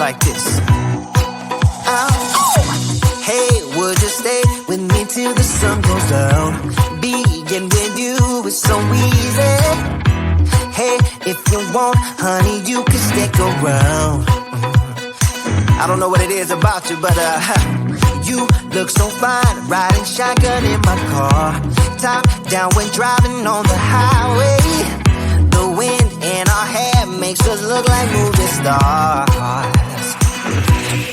like this. Hey, would you stay with me till the sun goes down? Being with you is so easy. Hey, if you want, honey, you can stick around. I don't know what it is about you, but you look so fine, riding shotgun in my car. Top down when driving on the highway. The wind in our hair makes us look like movie stars.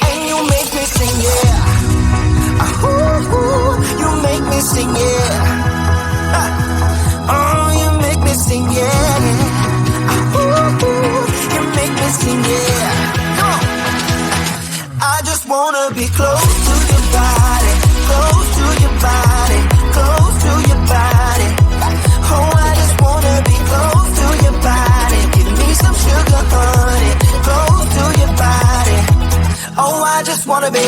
And you make me sing, yeah. Ooh, you make me sing, yeah. Oh, you make me sing, yeah. Ooh, you make me sing, yeah. Come on. I just wanna be close to your body, close to your body, close to your body. Oh, I just wanna be close to your body. Give me some sugar, honey, close to your body. Oh, I just wanna be.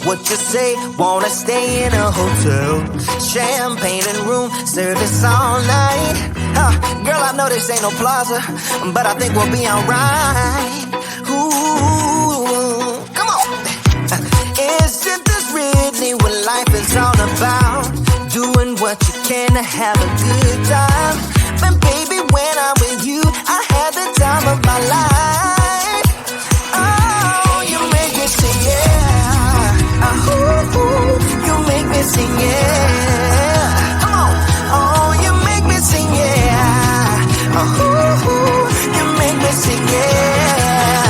What you say? Wanna stay in a hotel? Champagne and room service all night. Girl, I know this ain't no plaza, but I think we'll be alright. Ooh, come on. Isn't this really what life is all about? Doing what you can to have a good time. But baby, when I'm with you, I have the time of my life. Oh, you make me sing, yeah. Ooh, you make me sing, yeah. Come on. Oh, you make me sing, yeah. Ooh, you make me sing, yeah.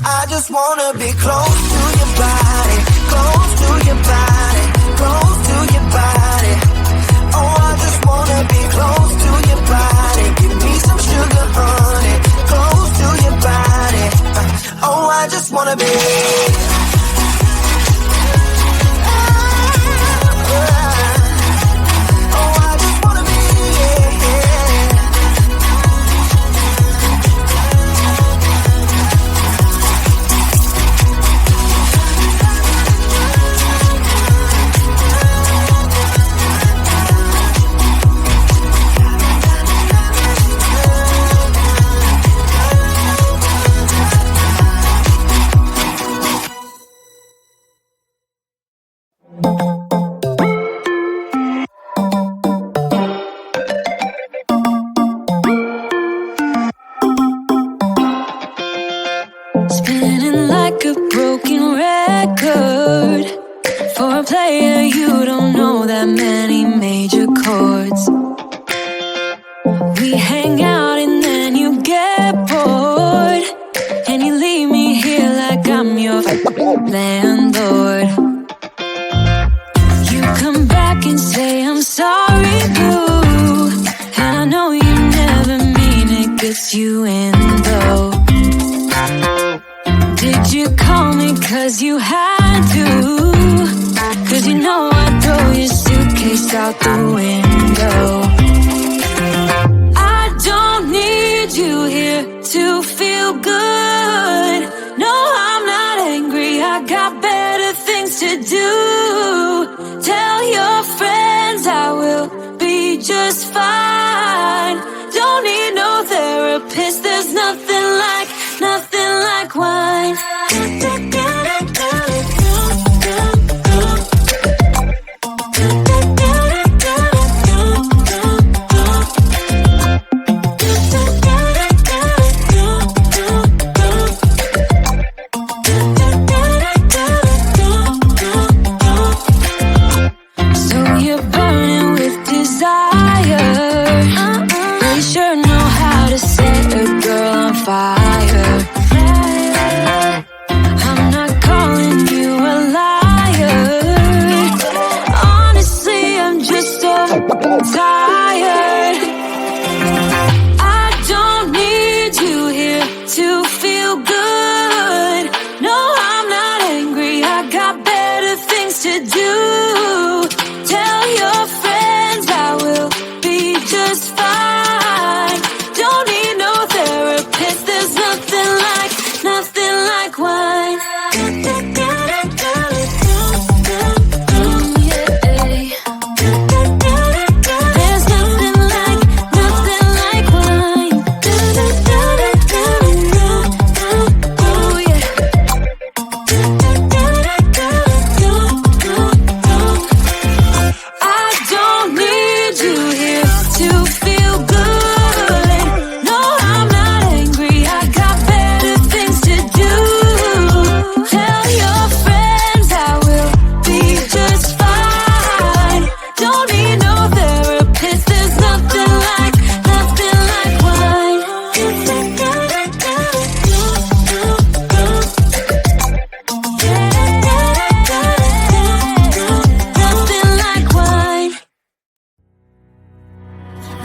I just wanna be close to your body, close to your body, close to your body. Oh, I just wanna be close to your body. Give me some sugar, honey, close to your body. Oh, I just wanna be. Spinning like a broken record. For a player, you don't know that many major chords. We hang out and then you get bored, and you leave me here like I'm your landlord. You come back and say I'm sorry, boo, and I know you never mean it, gets you in though. Did you call me cause you had to? Cause you know I'd throw your suitcase out the window. I don't need you here to feel good. No, I'm not angry, I got better things to do. Tell your friends I will be just fine. Don't need no therapist, there's nothing like wine. So you're burning with desire.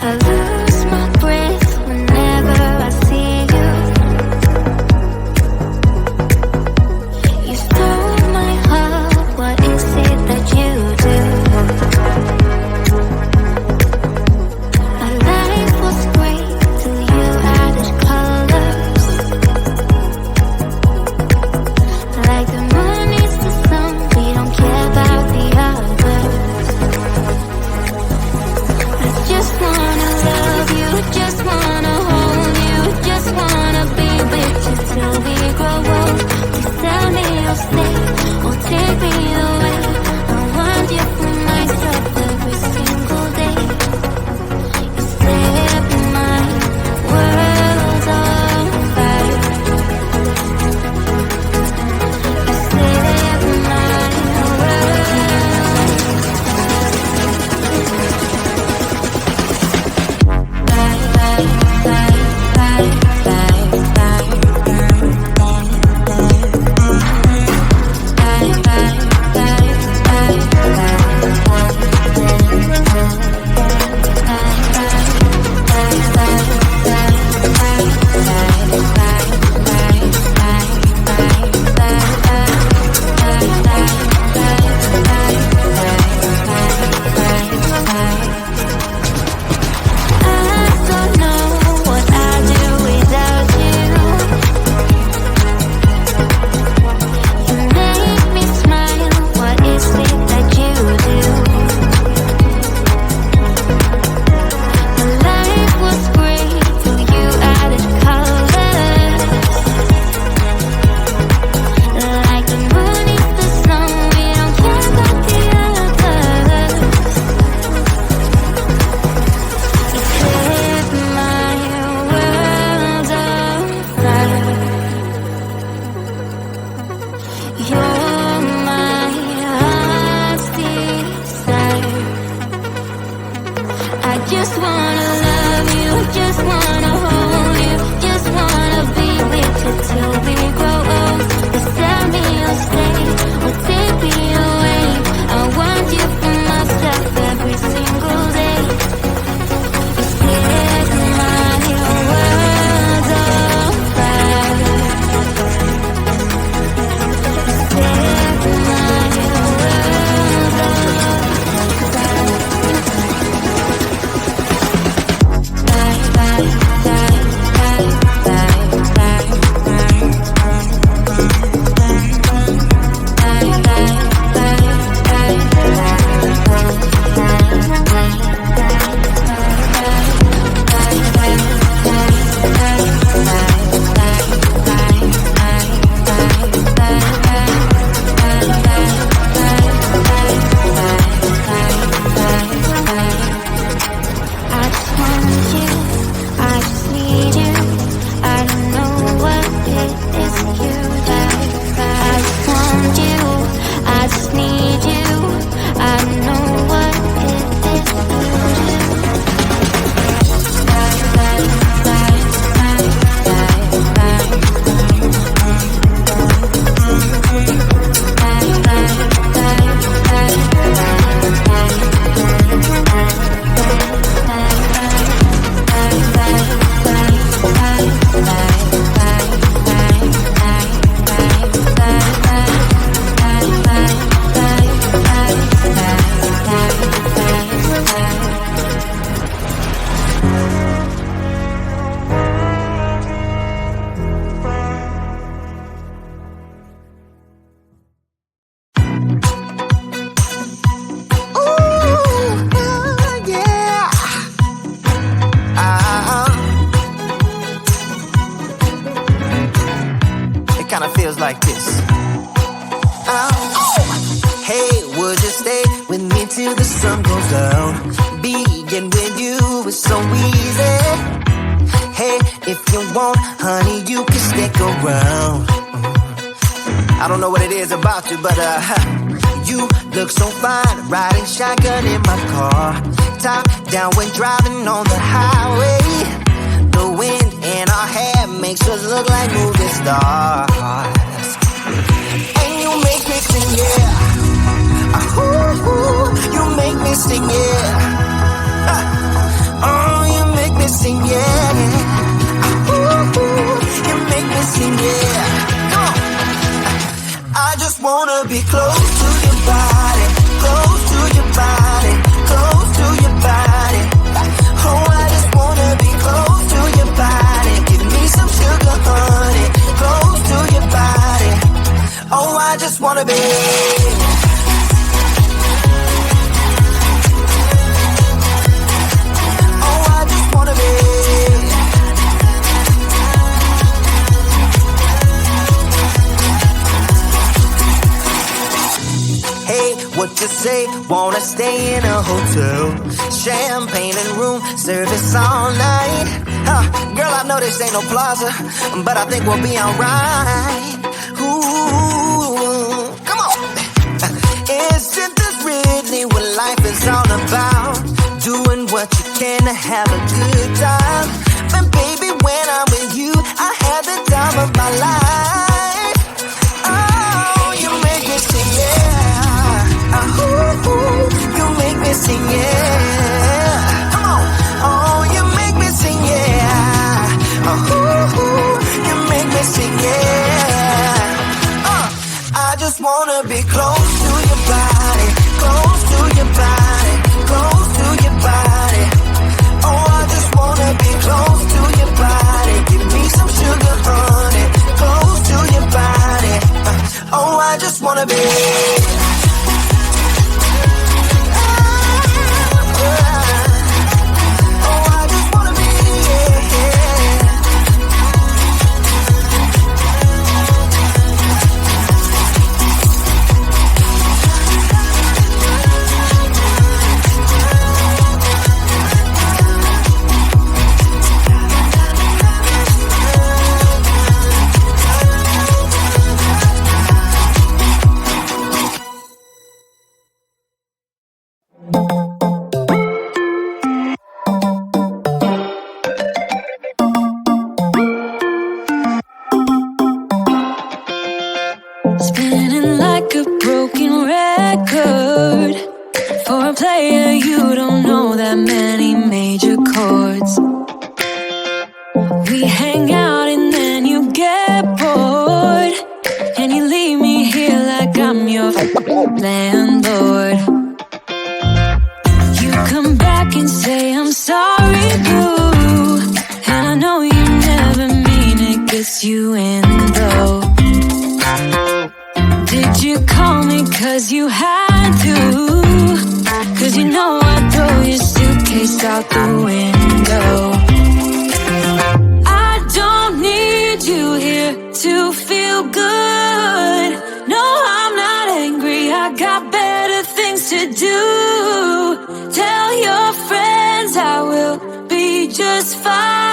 I lose my breath whenever I see you. You stole my heart, what is it that you do? My life was great till you added colors. Like the moon is the sun, we don't care about the others. I just wanna love you, just wanna hold you, just wanna be with you till we grow old. Please tell me you'll stay or take me away. I want you for myself every single day. You set my world on fire. You set my just wanna love you, just wanna hold you, just wanna be with you till we grow old. Just tell me you'll stay or take me away. I want you for myself every single day. You set my world on fire. You set my world on Kinda feels like this. Oh, hey, would you stay with me till the sun goes down? Being with you is so easy. Hey, if you want, honey, you can stick around. I don't know what it is about you, but you look so fine, riding shotgun in my car, top down when driving on the highway. The wind in our hair makes us look like movie stars. And you make me sing, yeah. Ooh, you make me sing, yeah. be close to your body, close to your body, close to your body. Oh, I just wanna be close to your body. Give me some sugar, honey, close to your body. Oh, I just wanna be. What you say? Wanna stay in a hotel? Champagne and room service all night. Girl, I know this ain't no plaza, but I think we'll be alright. Ooh, come on. Isn't this really what life is all about? Doing what you can to have a good time. But baby, when I'm with you, I have the time of my life. Oh, you make me sing, yeah. You make me sing, yeah. Come on. Oh, you make me sing, yeah. You make me sing, yeah. I just wanna be close to your body, close to your body, close to your body. Oh, I just wanna be close to your body. Give me some sugar, honey, close to your body. Oh, I just wanna be. Spinning like a broken record. For a player, you don't know that many major chords. We hang out and then you get bored, and you leave me here like I'm your landlord. You come back and say I'm sorry, boo, and I know you never mean it, gets you in though. Did you call me cause you had to? Cause you know I'd throw your suitcase out the window. I don't need you here to feel good. No, I'm not angry, I got better things to do. Tell your friends I will be just fine.